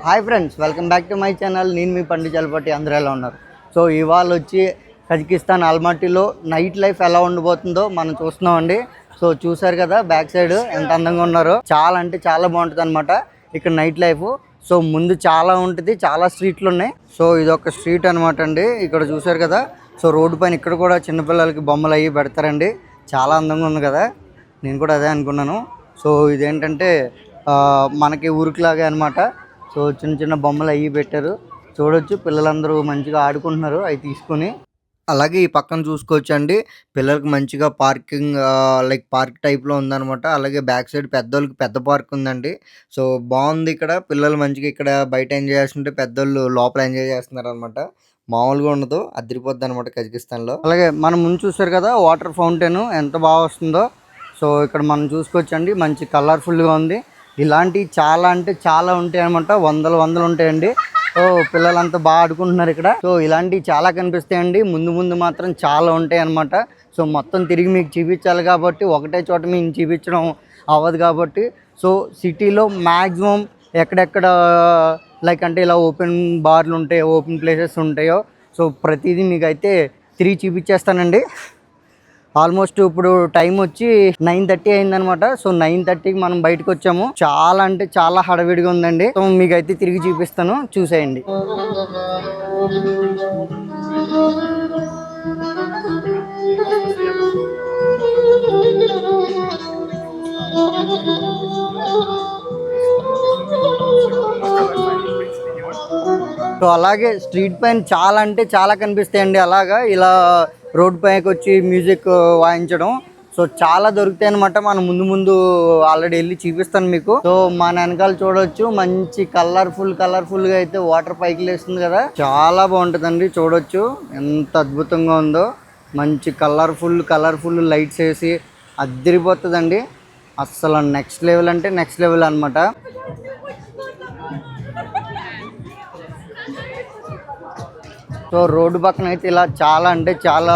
Hi friends, welcome back to my channel. నేను మీ పండు చలపతి. అందరూ ఎలా ఉన్నారు? సో ఇవాళ వచ్చి కజకిస్తాన్ ఆల్మాటీలో నైట్ లైఫ్ ఎలా ఉండబోతుందో మనం చూస్తున్నామండి. సో చూసారు కదా బ్యాక్ సైడ్ ఎంత అందంగా ఉన్నారో. చాలా అంటే చాలా బాగుంటుంది అనమాట ఇక్కడ నైట్ లైఫ్. సో ముందు చాలా ఉంటుంది, చాలా స్ట్రీట్లు ఉన్నాయి. సో ఇది ఒక స్ట్రీట్ అనమాట అండి. ఇక్కడ చూసారు కదా. సో రోడ్డు పైన ఇక్కడ కూడా చిన్నపిల్లలకి బొమ్మలు అవి పెడతారండి. చాలా అందంగా ఉంది కదా, నేను కూడా అదే అనుకున్నాను. సో ఇదేంటంటే మనకి ఊరికిలాగే అనమాట. సో చిన్న చిన్న బొమ్మలు అవి పెట్టారు, చూడొచ్చు. పిల్లలందరూ మంచిగా ఆడుకుంటున్నారు అవి తీసుకొని. అలాగే ఈ పక్కన చూసుకోవచ్చు అండి, పిల్లలకి మంచిగా పార్కింగ్ లైక్ పార్క్ టైప్లో ఉందన్నమాట. అలాగే బ్యాక్ సైడ్ పెద్దోళ్ళకి పెద్ద పార్క్ ఉందండి. సో బాగుంది ఇక్కడ. పిల్లలు మంచిగా ఇక్కడ బయట ఎంజాయ్ చేస్తుంటే పెద్దోళ్ళు లోపల ఎంజాయ్ చేస్తున్నారు అనమాట. మామూలుగా ఉండదు, అదిరిపోద్ది అనమాట కజకిస్తాన్లో. అలాగే మనం ముందు చూసారు కదా వాటర్ ఫౌంటైన్ ఎంత బాగా వస్తుందో. సో ఇక్కడ మనం చూసుకోవచ్చండి, మంచి కలర్ఫుల్గా ఉంది. ఇలాంటివి చాలా అంటే చాలా ఉంటాయి అనమాట, వందలు ఉంటాయండి. సో పిల్లలంతా బాగా ఆడుకుంటున్నారు ఇక్కడ. సో ఇలాంటివి చాలా కనిపిస్తాయండి. ముందు ముందు మాత్రం చాలా ఉంటాయి అనమాట. సో మొత్తం తిరిగి మీకు చూపించాలి కాబట్టి, ఒకటే చోట మీకు చూపించడం అవ్వదు కాబట్టి, సో సిటీలో మ్యాక్సిమం ఎక్కడెక్కడ లైక్ అంటే ఇలా ఓపెన్ బార్లు ఉంటాయో, ఓపెన్ ప్లేసెస్ ఉంటాయో, సో ప్రతిదీ మీకు అయితే తిరిగి చూపించేస్తానండి. ఆల్మోస్ట్ ఇప్పుడు టైం వచ్చి 9:30 అయిందనమాట. సో 9:30కి మనం బయటకు వచ్చాము. చాలా అంటే చాలా హడావిడిగా ఉందండి. సో మీకు అయితే తిరిగి చూపిస్తాను, చూసేయండి. సో అలాగే స్ట్రీట్ పైన చాలా అంటే చాలా కనిపిస్తాయండి. అలాగా ఇలా రోడ్ పైకి వచ్చి మ్యూజిక్ వాయించడం సో చాలా దొరుకుతాయి అనమాట. మనం ముందు ఆల్రెడీ వెళ్ళి చూపిస్తాను మీకు. సో మన వెనకాల చూడొచ్చు, మంచి కలర్ఫుల్గా అయితే వాటర్ పైకి లేస్తుంది కదా, చాలా బాగుంటుందండి. చూడొచ్చు ఎంత అద్భుతంగా ఉందో. మంచి కలర్ఫుల్ లైట్స్ వేసి అదిరిపోతుందండి. అస్సలు నెక్స్ట్ లెవెల్ అంటే నెక్స్ట్ లెవెల్ అనమాట. సో రోడ్డు పక్కన అయితే ఇలా చాలా అంటే చాలా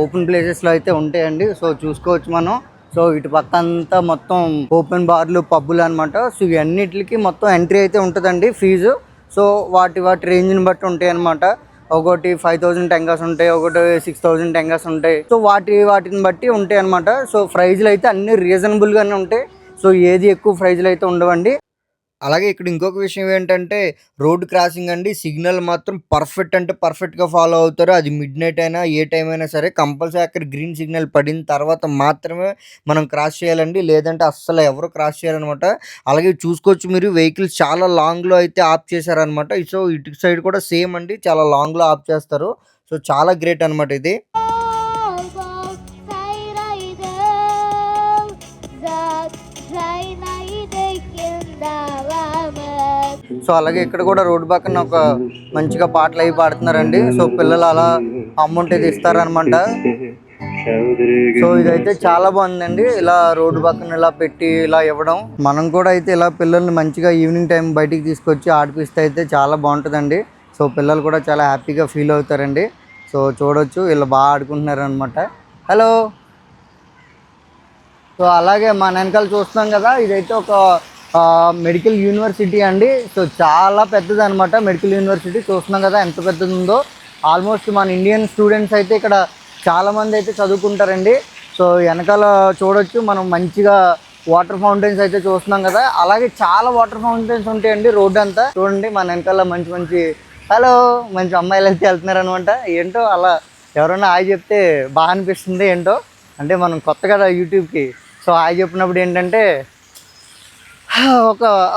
ఓపెన్ ప్లేసెస్లో అయితే ఉంటాయండి. సో చూసుకోవచ్చు మనం. సో ఇటు పక్క అంతా మొత్తం ఓపెన్ బార్లు, పబ్బులు అనమాట. సో ఇవన్నిటికి మొత్తం ఎంట్రీ అయితే ఉంటుందండి ఫీజు. సో వాటి రేంజ్ని బట్టి ఉంటాయి అనమాట. ఒకటి 5,000 టెంగాస్ ఉంటాయి, ఒకటి 6,000 టెంగాస్ ఉంటాయి. సో వాటిని బట్టి ఉంటాయి అనమాట. సో ప్రైజ్లు అయితే అన్ని రీజనబుల్గానే ఉంటాయి. సో ఏది ఎక్కువ ప్రైజ్లు అయితే ఉండవండి. అలాగే ఇక్కడ ఇంకొక విషయం ఏంటంటే, రోడ్ క్రాసింగ్ అండి. సిగ్నల్ మాత్రం పర్ఫెక్ట్ అంటే పర్ఫెక్ట్గా ఫాలో అవుతారు. అది మిడ్ నైట్ అయినా ఏ టైం అయినా సరే కంపల్సరీ అక్కడ గ్రీన్ సిగ్నల్ పడిన తర్వాత మాత్రమే మనం క్రాస్ చేయాలండి, లేదంటే అస్సలు ఎవరు క్రాస్ చేయాలన్నమాట. అలాగే చూసుకోవచ్చు మీరు, వెహికల్స్ చాలా లాంగ్లో అయితే ఆఫ్ చేశారనమాట. సో ఇటు సైడ్ కూడా సేమ్ అండి, చాలా లాంగ్లో ఆఫ్ చేస్తారు. సో చాలా గ్రేట్ అనమాట ఇది. సో అలాగే ఇక్కడ కూడా రోడ్డు పక్కన ఒక మంచిగా పాటలు అవి పాడుతున్నారండి. సో పిల్లలు అలా అమౌంట్ ఇది ఇస్తారనమాట. సో ఇదైతే చాలా బాగుందండి, ఇలా రోడ్డు పక్కన ఇలా పెట్టి ఇలా ఇవ్వడం. మనం కూడా అయితే ఇలా పిల్లల్ని మంచిగా ఈవినింగ్ టైం బయటికి తీసుకొచ్చి ఆడిపిస్తే అయితే చాలా బాగుంటుందండి. సో పిల్లలు కూడా చాలా హ్యాపీగా ఫీల్ అవుతారండి. సో చూడొచ్చు ఇలా బాగా ఆడుకుంటున్నారు అనమాట. హలో. సో అలాగే మన వెనకాల చూస్తున్నాం కదా, ఇదైతే ఒక మెడికల్ యూనివర్సిటీ అండి. సో చాలా పెద్దది అనమాట మెడికల్ యూనివర్సిటీ. చూస్తున్నాం కదా ఎంత పెద్దది ఉందో. ఆల్మోస్ట్ మన ఇండియన్ స్టూడెంట్స్ అయితే ఇక్కడ చాలామంది అయితే చదువుకుంటారండి. సో వెనకాల చూడొచ్చు మనం మంచిగా వాటర్ ఫౌంటైన్స్ అయితే చూస్తున్నాం కదా. అలాగే చాలా వాటర్ ఫౌంటైన్స్ ఉంటాయండి రోడ్డు అంతా. చూడండి మన వెనకాల మంచి హలో మంచి అమ్మాయిలు అయితే వెళ్తున్నారు అనమాట. ఏంటో అలా ఎవరైనా హాయ్ చెప్తే బాగా అనిపిస్తుంది. ఏంటో అంటే మనం కొత్త కదా యూట్యూబ్కి. సో హాయ్ చెప్పినప్పుడు ఏంటంటే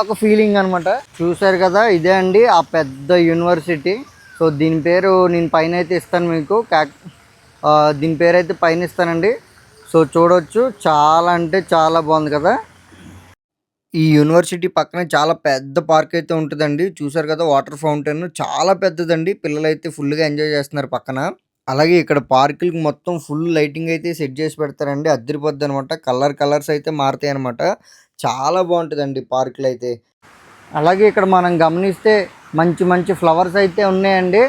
ఒక ఫీలింగ్ అనమాట. చూసారు కదా, ఇదే అండి ఆ పెద్ద యూనివర్సిటీ. సో దీని పేరు నేను పైన అయితే ఇస్తాను మీకు, దీని పేరు అయితే పైన ఇస్తానండి. సో చూడవచ్చు చాలా అంటే చాలా బాగుంది కదా. ఈ యూనివర్సిటీ పక్కన చాలా పెద్ద పార్క్ అయితే ఉంటుందండి. చూసారు కదా వాటర్ ఫౌంటైన్ చాలా పెద్దదండి. పిల్లలు అయితే ఫుల్గా ఎంజాయ్ చేస్తున్నారు పక్కన. అలాగే ఇక్కడ పార్కులకి మొత్తం ఫుల్ లైటింగ్ అయితే సెట్ చేసి పెడతారండి, అద్దరిపోద్ది అనమాట. కలర్స్ అయితే మారుతాయి అనమాట. చాలా బాగుంటుందండి పార్కులు అయితే. అలాగే ఇక్కడ మనం గమనిస్తే మంచి ఫ్లవర్స్ అయితే ఉన్నాయండి.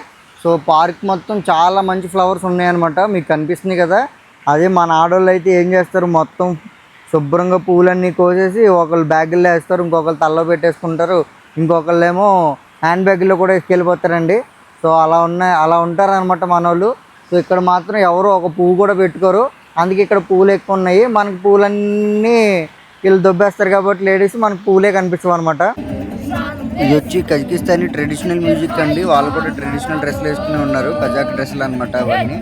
సో పార్క్ మొత్తం చాలా మంచి ఫ్లవర్స్ ఉన్నాయన్నమాట, మీకు కనిపిస్తుంది కదా. అదే మన ఆడవాళ్ళు అయితే ఏం చేస్తారు, మొత్తం శుభ్రంగా పూలన్నీ కోసేసి ఒకళ్ళు బ్యాగుల్లో వేస్తారు, ఇంకొకరు తల్లో పెట్టేసుకుంటారు. ఇంకొకళ్ళేమో హ్యాండ్ బ్యాగ్లో కూడా వేసుకెళ్ళిపోతారండి. సో అలా ఉంటారనమాట మన వాళ్ళు. సో ఇక్కడ మాత్రం ఎవరు ఒక పువ్వు కూడా పెట్టుకోరు. అందుకే ఇక్కడ పువ్వులు ఎక్కువ ఉన్నాయి. మనకు పువ్వులన్నీ వీళ్ళు దొబ్బేస్తారు కాబట్టి లేడీస్ మనకు పువ్వులే కనిపిస్తాం అనమాట. ఇది వచ్చి కజకిస్తానీ ట్రెడిషనల్ మ్యూజిక్ అండి. వాళ్ళు కూడా ట్రెడిషనల్ డ్రెస్సులు వేసుకుని ఉన్నారు, కజాక్ డ్రెస్సులు అనమాట అవన్నీ.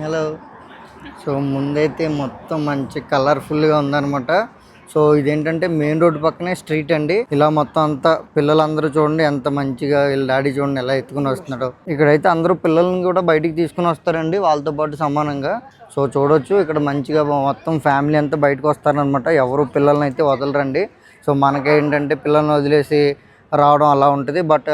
హలో. సో ముందైతే మొత్తం మంచి కలర్ఫుల్గా ఉందన్నమాట. సో ఇదేంటంటే మెయిన్ రోడ్ పక్కనే స్ట్రీట్ అండి. ఇలా మొత్తం అంతా పిల్లలందరూ చూడండి ఎంత మంచిగా, వీళ్ళ డాడీ చూడండి ఎలా ఎత్తుకుని వస్తున్నాడు. ఇక్కడైతే అందరూ పిల్లల్ని కూడా బయటికి తీసుకుని వస్తారండి వాళ్ళతో పాటు సమానంగా. సో చూడొచ్చు ఇక్కడ మంచిగా మొత్తం ఫ్యామిలీ అంతా బయటకు వస్తారనమాట. ఎవరు పిల్లల్ని అయితే వదలరండి. సో మనకేంటంటే పిల్లల్ని వదిలేసి రావడం అలా ఉంటుంది. బట్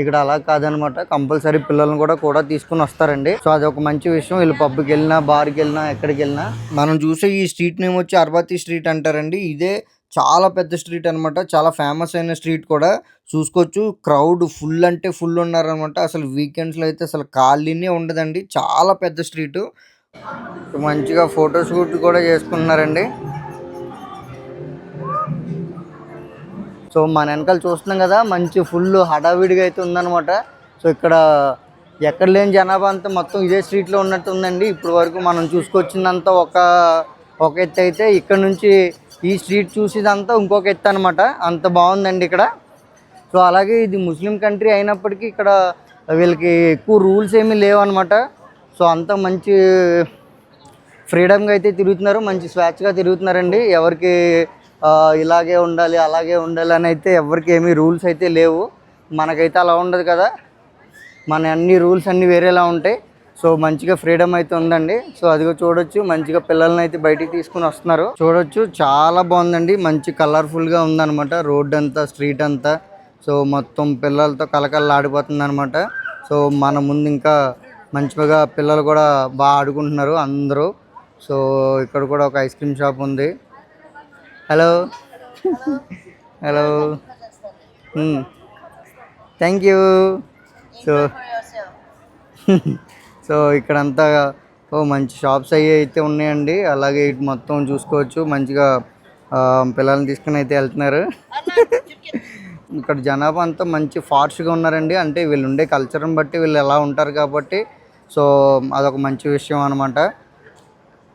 ఇక్కడ అలా కాదనమాట. కంపల్సరీ పిల్లల్ని కూడా తీసుకుని వస్తారండి. సో అది ఒక మంచి విషయం. వీళ్ళు పబ్కి వెళ్ళినా, బార్కి వెళ్ళినా, ఎక్కడికి వెళ్ళినా. మనం చూసే ఈ స్ట్రీట్ నేమ్ వచ్చి అర్బాతి స్ట్రీట్ అంటారండి. ఇదే చాలా పెద్ద స్ట్రీట్ అనమాట, చాలా ఫేమస్ అయిన స్ట్రీట్ కూడా. చూసుకోవచ్చు క్రౌడ్ ఫుల్ అంటే ఫుల్ ఉన్నారనమాట. అసలు వీకెండ్స్లో అయితే అసలు ఖాళీనే ఉండదండి. చాలా పెద్ద స్ట్రీటు. మంచిగా ఫోటో షూట్ కూడా చేసుకుంటున్నారండి. సో మన వెనకాల చూస్తున్నాం కదా, మంచి ఫుల్ హడావిడిగా అయితే ఉందన్నమాట. సో ఇక్కడ ఎక్కడ లేని జనాభా అంతా మొత్తం ఇదే స్ట్రీట్లో ఉన్నట్టు ఉందండి. ఇప్పుడు వరకు మనం చూసుకొచ్చిందంతా ఒక ఎత్తు అయితే, ఇక్కడ నుంచి ఈ స్ట్రీట్ చూసేదంతా ఇంకొక ఎత్తు అనమాట. అంత బాగుందండి ఇక్కడ. సో అలాగే ఇది ముస్లిం కంట్రీ అయినప్పటికీ ఇక్కడ వీళ్ళకి ఎక్కువ రూల్స్ ఏమీ లేవన్నమాట. సో అంతా మంచి ఫ్రీడమ్గా అయితే తిరుగుతున్నారు, మంచి స్వేచ్ఛగా తిరుగుతున్నారండి. ఎవరికి ఇలాగే ఉండాలి, అలాగే ఉండాలి అని అయితే ఎవరికి ఏమీ రూల్స్ అయితే లేవు. మనకైతే అలా ఉండదు కదా, మన అన్ని రూల్స్ అన్నీ వేరేలా ఉంటాయి. సో మంచిగా ఫ్రీడమ్ అయితే ఉందండి. సో అదిగో చూడొచ్చు, మంచిగా పిల్లల్ని అయితే బయటికి తీసుకుని వస్తున్నారు. చూడొచ్చు చాలా బాగుందండి, మంచి కలర్ఫుల్గా ఉందన్నమాట రోడ్ అంతా, స్ట్రీట్ అంతా. సో మొత్తం పిల్లలతో కలకలలాడిపోతుంది అనమాట. సో మన ముందు ఇంకా మంచిగా పిల్లలు కూడా బాగా ఆడుకుంటున్నారు అందరూ. సో ఇక్కడ కూడా ఒక ఐస్ క్రీమ్ షాప్ ఉంది. Hello hello, thank you. So so ఇక్కడంతా మంచి షాప్స్ అవి అయితే ఉన్నాయండి. అలాగే ఇటు మొత్తం చూసుకోవచ్చు, మంచిగా పిల్లల్ని తీసుకుని అయితే వెళ్తున్నారు. ఇక్కడ జనాభా అంతా మంచి ఫాస్ట్గా ఉన్నారండి. అంటే వీళ్ళు ఉండే కల్చర్ని బట్టి వీళ్ళు ఎలా ఉంటారు కాబట్టి సో అదొక మంచి విషయం అనమాట.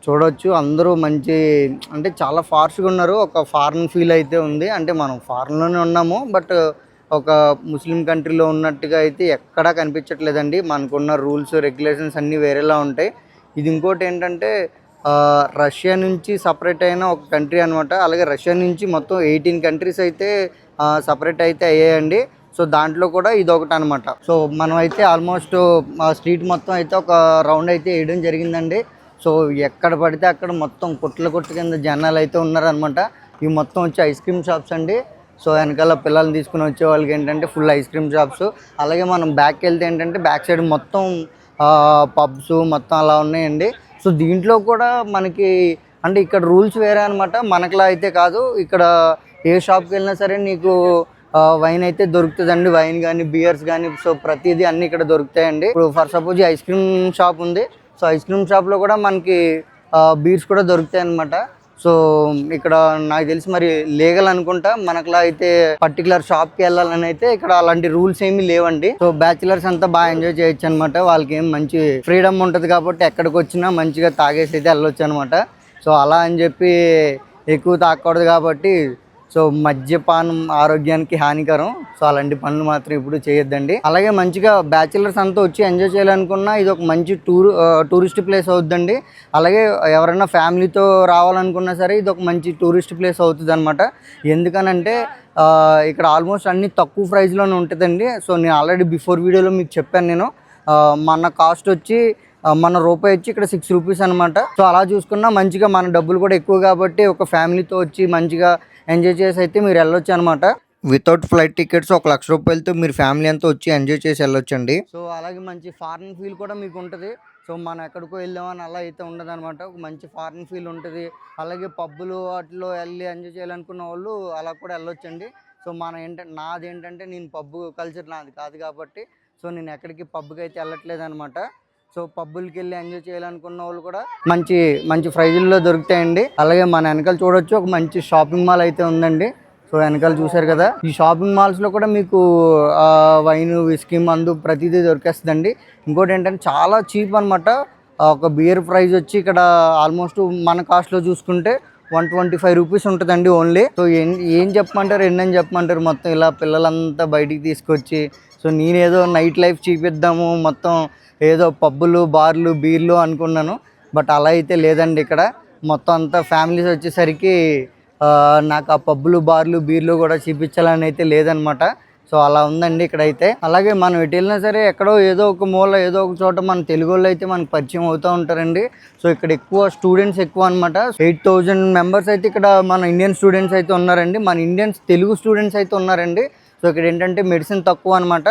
చూడవచ్చు అందరూ మంచి, అంటే చాలా ఫాస్ట్గా ఉన్నారు. ఒక ఫారెన్ ఫీల్ అయితే ఉంది. అంటే మనం ఫారెన్లోనే ఉన్నాము, బట్ ఒక ముస్లిం కంట్రీలో ఉన్నట్టుగా అయితే ఎక్కడా కనిపించట్లేదండి. మనకున్న రూల్స్ రెగ్యులేషన్స్ అన్నీ వేరేలా ఉంటాయి. ఇది ఇంకోటి ఏంటంటే రష్యా నుంచి సపరేట్ అయిన ఒక కంట్రీ అనమాట. అలాగే రష్యా నుంచి మొత్తం 18 కంట్రీస్ అయితే సపరేట్ అయితే అయ్యాయండి. సో దాంట్లో కూడా ఇది ఒకటి అనమాట. సో మనం అయితే ఆల్మోస్ట్ స్ట్రీట్ మొత్తం అయితే ఒక రౌండ్ అయితే వేయడం జరిగిందండి. సో ఎక్కడ పడితే అక్కడ మొత్తం కొట్ల కింద జనాలు అయితే ఉన్నారనమాట. ఇవి మొత్తం వచ్చి ఐస్ క్రీమ్ షాప్స్ అండి. సో వెనకాల పిల్లల్ని తీసుకుని వచ్చే వాళ్ళకి ఏంటంటే ఫుల్ ఐస్ క్రీమ్ షాప్స్. అలాగే మనం బ్యాక్ వెళ్తే ఏంటంటే బ్యాక్ సైడ్ మొత్తం పబ్స్ మొత్తం అలా ఉన్నాయండి. సో దీంట్లో కూడా మనకి అంటే ఇక్కడ రూల్స్ వేరే అనమాట, మనకులా అయితే కాదు. ఇక్కడ ఏ షాప్కి వెళ్ళినా సరే నీకు వైన్ అయితే దొరుకుతుందండి, వైన్ కానీ బియర్స్ కానీ. సో ప్రతిదీ అన్నీ ఇక్కడ దొరుకుతాయండి. ఇప్పుడు for suppose ice cream shop ఉంది. సో ఐస్ క్రీమ్ షాప్లో కూడా మనకి బీర్స్ కూడా దొరుకుతాయి అన్నమాట. సో ఇక్కడ నాకు తెలిసి మరి లీగల్ అనుకుంటా. మనకులా అయితే పర్టికులర్ షాప్కి వెళ్ళాలని అయితే ఇక్కడ అలాంటి రూల్స్ ఏమీ లేవండి. సో బ్యాచిలర్స్ అంతా బాగా ఎంజాయ్ చేయొచ్చు అనమాట. వాళ్ళకి ఏం మంచి ఫ్రీడమ్ ఉంటుంది కాబట్టి ఎక్కడికి వచ్చినా మంచిగా తాగేసి అయితే వెళ్ళొచ్చు అనమాట. సో అలా అని చెప్పి ఎక్కువ తాగకూడదు కాబట్టి సో మద్యపానం ఆరోగ్యానికి హానికరం. సో అలాంటి పనులు మాత్రం ఇప్పుడు చేయొద్దండి. అలాగే మంచిగా బ్యాచిలర్స్ అంతా వచ్చి ఎంజాయ్ చేయాలనుకున్నా ఇది ఒక మంచి టూరిస్ట్ ప్లేస్ అవుతుందండి. అలాగే ఎవరైనా ఫ్యామిలీతో రావాలనుకున్నా సరే ఇది ఒక మంచి టూరిస్ట్ ప్లేస్ అవుతుంది అనమాట. ఎందుకనంటే ఇక్కడ ఆల్మోస్ట్ అన్ని తక్కువ ప్రైస్లోనే ఉంటుందండి. సో నేను ఆల్రెడీ బిఫోర్ వీడియోలో మీకు చెప్పాను. నేను మన కాస్ట్ వచ్చి మన రూపాయి వచ్చి ఇక్కడ 6 రూపీస్ అనమాట. సో అలా చూసుకున్నా మంచిగా మన డబ్బులు కూడా ఎక్కువ కాబట్టి ఒక ఫ్యామిలీతో వచ్చి మంచిగా ఎంజాయ్ చేసి అయితే మీరు వెళ్ళొచ్చు అనమాట. వితౌట్ ఫ్లైట్ టికెట్స్ 1 లక్ష రూపాయలతో మీరు ఫ్యామిలీ అంతా వచ్చి ఎంజాయ్ చేసి వెళ్ళొచ్చండి. సో అలాగే మంచి ఫారెన్ ఫీల్ కూడా మీకు ఉంటుంది. సో మనం ఎక్కడికో వెళ్ళామని అలా అయితే ఉండదన్నమాట. ఒక మంచి ఫారిన్ ఫీల్ ఉంటుంది. అలాగే పబ్బులు వాటిలో వెళ్ళి ఎంజాయ్ చేయాలనుకున్న వాళ్ళు అలా కూడా వెళ్ళొచ్చండి. సో నాదేంటంటే నేను పబ్బు కల్చర్ నాది కాదు కాబట్టి సో నేను ఎక్కడికి పబ్కి అయితే వెళ్ళట్లేదు అనమాట. సో పబ్బులకి వెళ్ళి ఎంజాయ్ చేయాలనుకున్న వాళ్ళు కూడా మంచి మంచి ప్రైజుల్లో దొరుకుతాయండి. అలాగే మన వెనకాల చూడొచ్చు ఒక మంచి షాపింగ్ మాల్ అయితే ఉందండి. సో వెనకాల చూసారు కదా, ఈ షాపింగ్ మాల్స్లో కూడా మీకు వైన్, విస్కీ, మందు ప్రతిదీ దొరికేస్తుందండి. ఇంకోటి ఏంటంటే చాలా చీప్ అనమాట. ఒక బియర్ ప్రైస్ వచ్చి ఇక్కడ ఆల్మోస్ట్ మన కాస్ట్లో చూసుకుంటే 125 రూపీస్ ఉంటుందండి ఓన్లీ. సో ఏం చెప్పమంటారు, ఎన్నని చెప్పమంటారు, మొత్తం ఇలా పిల్లలంతా బయటికి తీసుకొచ్చి సో నేనేదో నైట్ లైఫ్ చూపిద్దాము, మొత్తం ఏదో పబ్బులు, బార్లు, బీర్లు అనుకున్నాను. బట్ అలా అయితే లేదండి. ఇక్కడ మొత్తం అంతా ఫ్యామిలీస్ వచ్చేసరికి నాకు ఆ పబ్బులు, బార్లు, బీర్లు కూడా చూపించాలని అయితే లేదనమాట. సో అలా ఉందండి ఇక్కడైతే. అలాగే మనం ఎటు వెళ్ళినా సరే ఎక్కడో ఏదో ఒక మూల ఏదో ఒక చోట మన తెలుగు వాళ్ళు అయితే మనకు పరిచయం అవుతూ ఉంటారండి. సో ఇక్కడ ఎక్కువ స్టూడెంట్స్ ఎక్కువ అనమాట. 8000 మెంబర్స్ అయితే ఇక్కడ మన ఇండియన్ స్టూడెంట్స్ అయితే ఉన్నారండి. మన ఇండియన్స్ తెలుగు స్టూడెంట్స్ అయితే ఉన్నారండి. సో ఇక్కడ ఏంటంటే మెడిసిన్ తక్కువ అనమాట.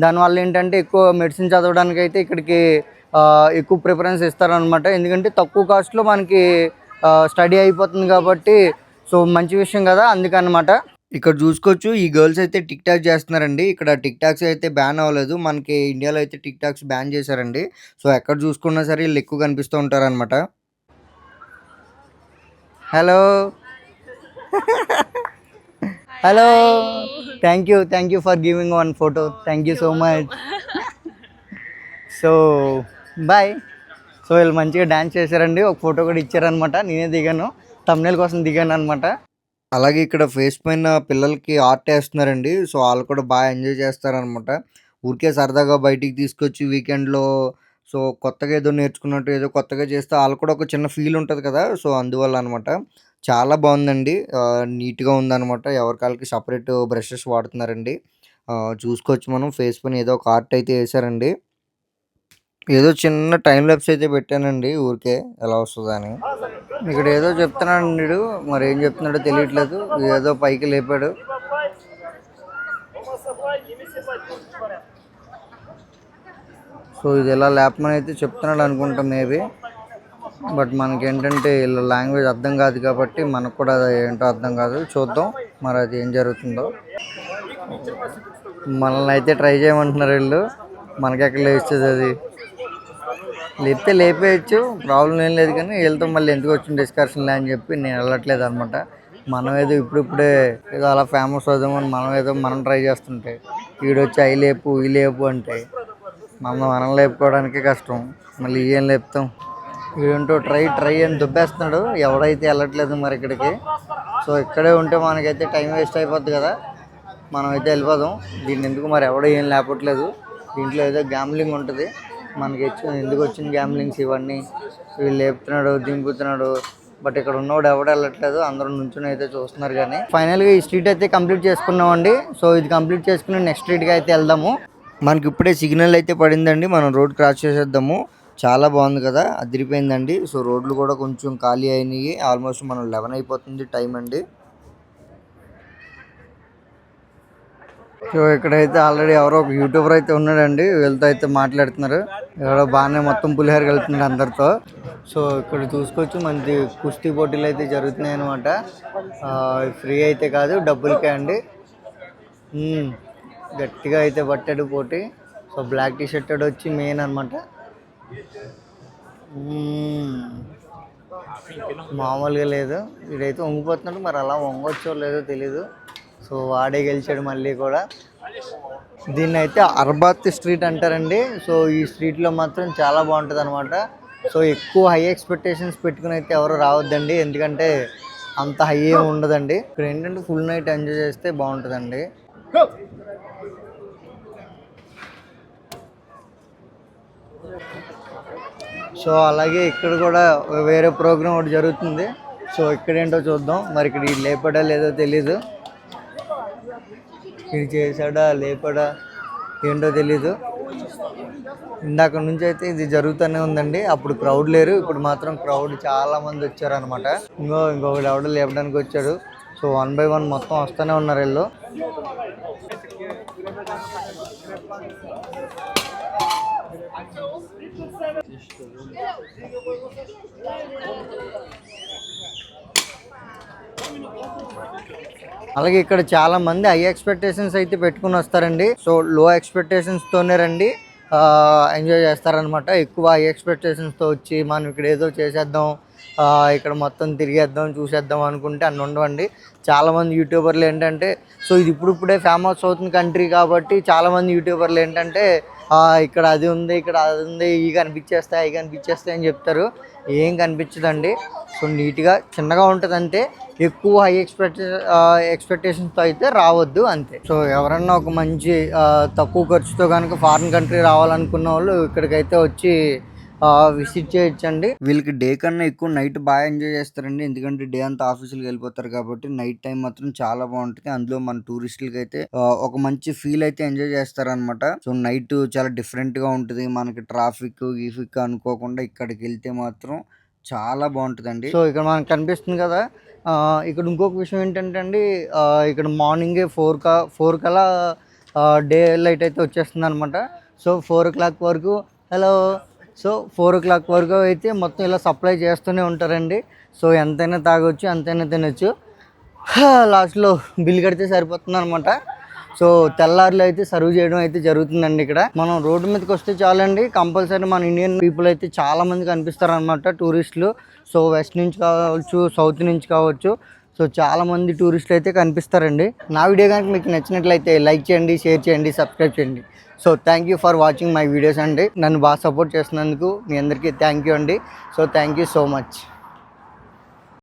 దానివల్ల ఏంటంటే ఎక్కువ మెడిసిన్ చదవడానికి అయితే ఇక్కడికి ఎక్కువ ప్రిఫరెన్స్ ఇస్తారనమాట. ఎందుకంటే తక్కువ కాస్ట్లో మనకి స్టడీ అయిపోతుంది కాబట్టి సో మంచి విషయం కదా, అందుకనమాట. ఇక్కడ చూసుకోవచ్చు ఈ గర్ల్స్ అయితే టిక్ టాక్ చేస్తున్నారండి. ఇక్కడ టిక్ టాక్స్ అయితే బ్యాన్ అవ్వలేదు. మనకి ఇండియాలో అయితే టిక్ టాక్స్ బ్యాన్ చేశారండి. సో ఎక్కడ చూసుకున్నా సరే వీళ్ళు ఎక్కువ కనిపిస్తూ ఉంటారనమాట. Hello hello, thank you for giving one photo. Thank you so much. So bye. So వీళ్ళు మంచిగా డ్యాన్స్ చేశారండి. ఒక ఫోటో కూడా ఇచ్చారనమాట. నేనే దిగాను, థంబ్నెయిల్ కోసం దిగాను అనమాట. అలాగే ఇక్కడ ఫేస్ పైన పిల్లలకి ఆర్ట్ వేస్తున్నారండి. సో వాళ్ళు కూడా బాగా ఎంజాయ్ చేస్తారనమాట. ఊరికే సరదాగా బయటికి తీసుకొచ్చి వీకెండ్లో సో కొత్తగా ఏదో నేర్చుకున్నట్టు ఏదో కొత్తగా చేస్తే వాళ్ళు కూడా ఒక చిన్న ఫీల్ ఉంటుంది కదా. సో అందువల్ల అనమాట. చాలా బాగుందండి, నీట్గా ఉందన్నమాట. ఎవరికాళ్ళకి సపరేట్ బ్రషెస్ వాడుతున్నారండి. చూసుకోవచ్చు మనం ఫేస్ పైన ఏదో ఒక ఆర్ట్ అయితే వేసారండి. ఏదో చిన్న టైం ల్యాప్స్ అయితే పెట్టానండి ఊరికే ఎలా వస్తుందని. ఇక్కడ ఏదో చెప్తున్నాడు వీడు, మరి ఏం చెప్తున్నాడో తెలియట్లేదు. ఏదో పైకి లేపాడు. సో ఇది ఎలా లేపమని అయితే చెప్తున్నాడు అనుకుంటా మేబీ. బట్ మనకేంటంటే వీళ్ళ లాంగ్వేజ్ అర్థం కాదు కాబట్టి మనకు కూడా అది ఏంటో అర్థం కాదు. చూద్దాం మరి అది ఏం జరుగుతుందో. మనల్ని అయితే ట్రై చేయమంటున్నారు వీళ్ళు. మనకెక్కడ లేస్తుంది అది. లేపితే లేపేయచ్చు, ప్రాబ్లం ఏం లేదు. కానీ వీళ్ళతో మళ్ళీ ఎందుకు వచ్చిన డిస్కషన్లే అని చెప్పి నేను వెళ్ళట్లేదు అనమాట. మనం ఏదో ఇప్పుడిప్పుడే ఏదో అలా ఫేమస్ అవుదామని మనం ట్రై చేస్తుంటే వీడొచ్చి అవి లేపు ఈ లేపు అంటే మనం లేపుకోవడానికే కష్టం, మళ్ళీ ఏం లేపుతాం. వీడంటూ ట్రై అని దుబ్బేస్తున్నాడు. ఎవడైతే వెళ్ళట్లేదు మరి ఇక్కడికి. సో ఇక్కడే ఉంటే మనకైతే టైం వేస్ట్ అయిపోద్ది కదా, మనం అయితే వెళ్ళిపోదాం. దీన్ని ఎందుకు మరి ఎవడో ఏం లేపట్లేదు. దీంట్లో ఏదో గ్యామ్లింగ్ ఉంటుంది. మనకి ఎందుకు వచ్చిన గ్యామ్లింగ్స్ ఇవన్నీ. వీళ్ళు లేపుతున్నాడు, దింపుతున్నాడు. బట్ ఇక్కడ ఉన్నవాడు ఎవడు వెళ్ళట్లేదు, అందరూ నుంచుని అయితే చూస్తున్నారు. కానీ ఫైనల్గా ఈ స్ట్రీట్ అయితే కంప్లీట్ చేసుకున్నామండి. సో ఇది కంప్లీట్ చేసుకుని నెక్స్ట్ స్ట్రీట్కి అయితే వెళ్దాము. మనకి ఇప్పుడే సిగ్నల్ అయితే పడిందండి, మనం రోడ్ క్రాస్ చేసేద్దాము. చాలా బాగుంది కదా, అదిరిపోయిందండి. సో రోడ్లు కూడా కొంచెం ఖాళీ అయినాయి. ఆల్మోస్ట్ మనం 11 అయిపోతుంది టైం అండి. సో ఇక్కడైతే ఆల్రెడీ ఎవరో ఒక యూట్యూబర్ అయితే ఉన్నాడండి. వీళ్ళతో అయితే మాట్లాడుతున్నారు. ఎవరో బాగానే మొత్తం పులిహోర కలుపుతున్నారు అందరితో. సో ఇక్కడ చూసుకోవచ్చు మంచి కుస్తీ పోటీలు అయితే జరుగుతున్నాయి అనమాట. ఫ్రీ అయితే కాదు, డబ్బులకే అండి. గట్టిగా అయితే పట్టాడు పోటీ. సో బ్లాక్ టీ షర్ట్ వచ్చి మెయిన్ అనమాట. మామూలుగా లేదు, వీడైతే వంగిపోతున్నాడు. మరి అలా వంగొచ్చో లేదో తెలీదు. సో వాడే గెలిచాడు మళ్ళీ కూడా. దీన్ని అయితే అర్బాత్ స్ట్రీట్ అంటారండి. సో ఈ స్ట్రీట్లో మాత్రం చాలా బాగుంటుంది అనమాట. సో ఎక్కువ హై ఎక్స్పెక్టేషన్స్ పెట్టుకుని అయితే ఎవరు రావద్దండి, ఎందుకంటే అంత హై ఏమి ఉండదండి. ఇక్కడ ఏంటంటే ఫుల్ నైట్ ఎంజాయ్ చేస్తే బాగుంటుందండి. సో అలాగే ఇక్కడ కూడా వేరే ప్రోగ్రామ్ ఒకటి జరుగుతుంది. సో ఇక్కడేంటో చూద్దాం. మరి ఇక్కడ లేపడా లేదో తెలీదు, ఇది చేశాడా లేపడా ఏంటో తెలీదు. ఇందాక నుంచి అయితే ఇది జరుగుతూనే ఉందండి. అప్పుడు క్రౌడ్ లేరు, ఇప్పుడు మాత్రం క్రౌడ్ చాలా మంది వచ్చారనమాట. ఇంకొకటి ఎవడో లేపడానికి వచ్చాడు. సో 1 by 1 మొత్తం వస్తూనే ఉన్నారు వీళ్ళు. అలాగే ఇక్కడ చాలా మంది హై ఎక్స్పెక్టేషన్స్ అయితే పెట్టుకుని వస్తారండి. సో లో ఎక్స్పెక్టేషన్స్తోనే రండి, ఎంజాయ్ చేస్తారనమాట. ఎక్కువ హై ఎక్స్పెక్టేషన్స్తో వచ్చి మనం ఇక్కడ ఏదో చేసేద్దాం, ఇక్కడ మొత్తం తిరిగేద్దాం చూసేద్దాం అనుకుంటే అన్నీ ఉండవండి. చాలామంది యూట్యూబర్లు ఏంటంటే, సో ఇది ఇప్పుడిప్పుడే ఫేమస్ అవుతుంది కంట్రీ కాబట్టి చాలామంది యూట్యూబర్లు ఏంటంటే ఇక్కడ అది ఉంది, ఇక్కడ అది ఉంది, ఇవి కనిపించేస్తాయి, అవి కనిపించేస్తాయి అని చెప్తారు. ఏం కనిపించదండి. సో నీట్గా చిన్నగా ఉంటుంది అంతే. ఎక్కువ హై ఎక్స్పెక్టేషన్స్తో అయితే రావద్దు అంతే. సో ఎవరన్నా ఒక మంచి తక్కువ ఖర్చుతో కనుక ఫారిన్ కంట్రీ రావాలనుకున్న వాళ్ళు ఇక్కడికైతే వచ్చి విజిట్ చేయొచ్చండి. వీళ్ళకి డే కన్నా ఎక్కువ నైట్ బాగా ఎంజాయ్ చేస్తారండి. ఎందుకంటే డే అంతా ఆఫీసులకు వెళ్ళిపోతారు కాబట్టి నైట్ టైం మాత్రం చాలా బాగుంటుంది. అందులో మన టూరిస్టులకి అయితే ఒక మంచి ఫీల్ అయితే ఎంజాయ్ చేస్తారనమాట. సో నైట్ చాలా డిఫరెంట్ గా ఉంటుంది. మనకి ట్రాఫిక్ గీఫిక్ అనుకోకుండా ఇక్కడికి వెళ్తే మాత్రం చాలా బాగుంటుందండి. సో ఇక్కడ మనకు కనిపిస్తుంది కదా, ఇక్కడ ఇంకొక విషయం ఏంటంటే అండి, ఇక్కడ మార్నింగే 4 కల్లా డే లైట్ అయితే వచ్చేస్తుంది అనమాట. సో 4 o'clock వరకు సో 4 o'clock వరకు అయితే మొత్తం ఇలా సప్లై చేస్తూనే ఉంటారండి. సో ఎంతైనా తాగొచ్చు, ఎంతైనా తినొచ్చు. లాస్ట్లో బిల్ కడితే సరిపోతుంది అనమాట. సో తెల్లారులు అయితే సర్వ్ చేయడం అయితే జరుగుతుందండి. ఇక్కడ మనం రోడ్డు మీదకి వస్తే చాలండి, కంపల్సరీ మన ఇండియన్ పీపుల్ అయితే చాలా మంది కనిపిస్తారు అనమాట, టూరిస్టులు. సో వెస్ట్ నుంచి కావచ్చు, సౌత్ నుంచి కావచ్చు, సో చాలా మంది టూరిస్టులు అయితే కనిపిస్తారండి. నా వీడియో కనుక మీకు నచ్చినట్లయితే లైక్ చేయండి, షేర్ చేయండి, సబ్స్క్రైబ్ చేయండి. So thank you for watching my videos అండి. నన్ను బాగా సపోర్ట్ చేస్తున్నందుకు మీ అందరికీ థ్యాంక్ యూ అండి. So thank you so much.